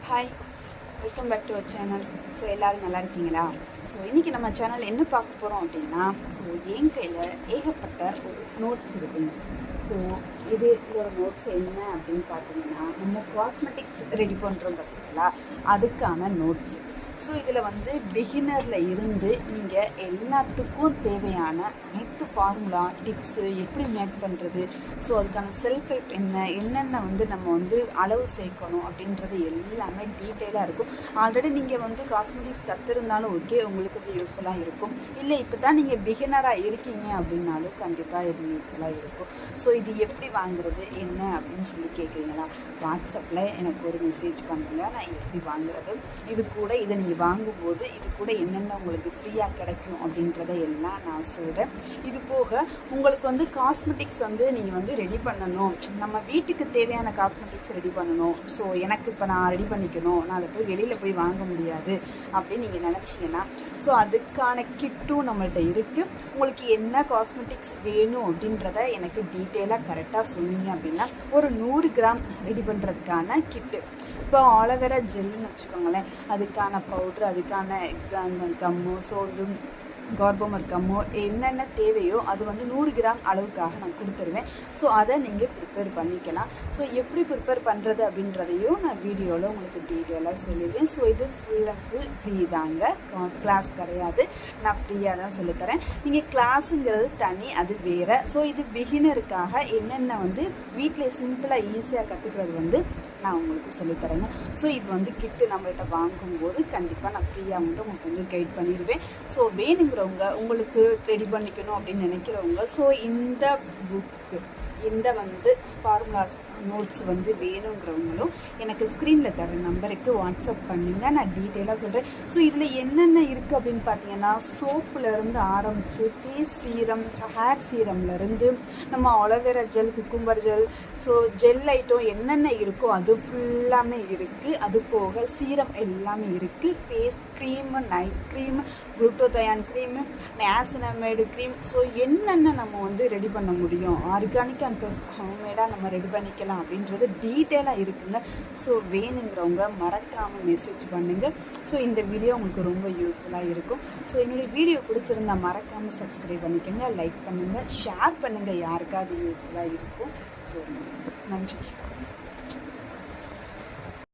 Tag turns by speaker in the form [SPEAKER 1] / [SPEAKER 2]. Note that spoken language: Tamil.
[SPEAKER 1] Hi, welcome back to our channel. So எல்லோரும் நல்லா இருக்கீங்களா? ஸோ இன்றைக்கி நம்ம சேனல் என்ன பார்க்க போகிறோம் அப்படின்னா, ஸோ என் கையில் ஏகப்பட்ட ஒரு நோட்ஸ் இருக்குங்க. ஸோ இதோட நோட்ஸ் என்ன அப்படின்னு பார்த்தீங்கன்னா, நம்ம காஸ்மெட்டிக்ஸ் ரெடி பண்ணுறோம் பார்த்தீங்களா, அதுக்கான நோட்ஸ். ஸோ இதில் வந்து பிகினரில் இருந்து நீங்கள் எல்லாத்துக்கும் தேவையான அனைத்து ஃபார்முலா டிப்ஸு எப்படி மேக் பண்ணுறது, ஸோ அதுக்கான செல்ஃப் ஹெல்ப் என்னென்ன வந்து நம்ம வந்து அளவு சேர்க்கணும் அப்படின்றது எல்லாமே டீட்டெயிலாக இருக்கும். ஆல்ரெடி நீங்கள் வந்து காஸ்மெட்டிக்ஸ் கற்றுருந்தாலும் ஓகே, உங்களுக்கு இது யூஸ்ஃபுல்லாக இருக்கும். இல்லை இப்போ தான் நீங்கள் பிகினராக இருக்கீங்க அப்படின்னாலும் கண்டிப்பாக இது யூஸ்ஃபுல்லாக இருக்கும். ஸோ இது எப்படி வாங்குறது என்ன அப்படின்னு சொல்லி கேட்குறீங்களா, வாட்ஸ்அப்பில் எனக்கு ஒரு மெசேஜ் பண்ணுங்கள். நான் எப்படி வாங்குறது, இது கூட இதை நீங்கள் வாங்கும்போது இது கூட என்னென்ன உங்களுக்கு ஃப்ரீயாக கிடைக்கும் அப்படின்றத எல்லாம் நான் சொல்கிறேன். இது போக உங்களுக்கு வந்து காஸ்மெட்டிக்ஸ் வந்து நீங்கள் வந்து ரெடி பண்ணணும், நம்ம வீட்டுக்கு தேவையான காஸ்மெட்டிக்ஸ் ரெடி பண்ணணும். ஸோ எனக்கு இப்போ நான் ரெடி பண்ணிக்கணும், நான் அதை போய் வெளியில் போய் வாங்க முடியாது அப்படின்னு நீங்கள் நினச்சிங்கன்னா, ஸோ அதுக்கான கிட்டும் நம்மள்கிட்ட இருக்குது. உங்களுக்கு என்ன காஸ்மெட்டிக்ஸ் வேணும் அப்படின்றத எனக்கு டீட்டெயிலாக கரெக்டாக சொன்னீங்க அப்படின்னா ஒரு 100 கிராம் ரெடி பண்ணுறதுக்கான கிட்டு. இப்போ ஆலோவேரா ஜெல்லுன்னு வச்சுக்கோங்களேன், அதுக்கான பவுட்ரு, அதுக்கான கம்மு, ஸோ வந்து கார்போமர் கம்மோ என்னென்ன தேவையோ அது வந்து 100 கிராம் அளவுக்காக நான் கொடுத்துருவேன். ஸோ அதை நீங்கள் ப்ரிப்பேர் பண்ணிக்கலாம். ஸோ எப்படி ப்ரிப்பேர் பண்ணுறது அப்படின்றதையும் நான் வீடியோவில் உங்களுக்கு டீட்டெயிலாக சொல்லிடுவேன். ஸோ இது ஃபுல் அண்ட் ஃபுல் ஃப்ரீ தாங்க, கிளாஸ் கிடையாது, நான் ஃப்ரீயாக தான் சொல்லித்தரேன். நீங்கள் கிளாஸுங்கிறது தனி, அது வேறு. ஸோ இது பிகினருக்காக என்னென்ன வந்து வீட்டில் சிம்பிளாக ஈஸியாக கற்றுக்கிறது வந்து நான் உங்களுக்கு சொல்லித்தரேங்க. ஸோ இது வந்து கிட்டு நம்மள்கிட்ட வாங்கும்போது கண்டிப்பாக நான் ஃப்ரீயாக வந்து உங்களுக்கு வந்து கைட் பண்ணிடுவேன். ஸோ வேணுங்கிறவங்க, உங்களுக்கு ரெடி பண்ணிக்கணும் அப்படின்னு நினைக்கிறவங்க, ஸோ இந்த புக்கு, இந்த வந்து ஃபார்முலாஸ் நோட்ஸ் வந்து வேணுங்கிறவங்களும் எனக்கு ஸ்க்ரீனில் தர நம்பருக்கு வாட்ஸ்அப் பண்ணுங்கள், நான் டீட்டெயிலாக சொல்கிறேன். ஸோ இதில் என்னென்ன இருக்குது அப்படின்னு பார்த்தீங்கன்னா, சோப்புலேருந்து ஆரம்பித்து ஃபேஸ் சீரம், ஹேர் சீரம்லேருந்து நம்ம aloe vera gel, cucumber gel, so gel item என்னென்ன இருக்கோ அது ஃபுல்லாமே இருக்குது. அது போக சீரம் எல்லாமே இருக்குது. Face cream, night cream, glutathione cream, niacinamide cream, so என்னென்ன நம்ம வந்து ரெடி பண்ண முடியும், ஆர்கானிக் அண்ட் ஹோம்மேடாக நம்ம ரெடி பண்ணிக்கலாம் அப்படின்றது டீட்டெயிலாக இருக்குங்க. ஸோ வேணுங்கிறவங்க மறக்காமல் மெசேஜ் பண்ணுங்கள். ஸோ இந்த வீடியோ உங்களுக்கு ரொம்ப யூஸ்ஃபுல்லாக இருக்கும். ஸோ என்னுடைய வீடியோ பிடிச்சிருந்தா மறக்காமல் சப்ஸ்கிரைப் பண்ணிக்கோங்க, லைக் பண்ணுங்கள், ஷேர் பண்ணுங்கள், யாருக்காவது யூஸ்ஃபுல்லாக இருக்கும். ஸோ நன்றி.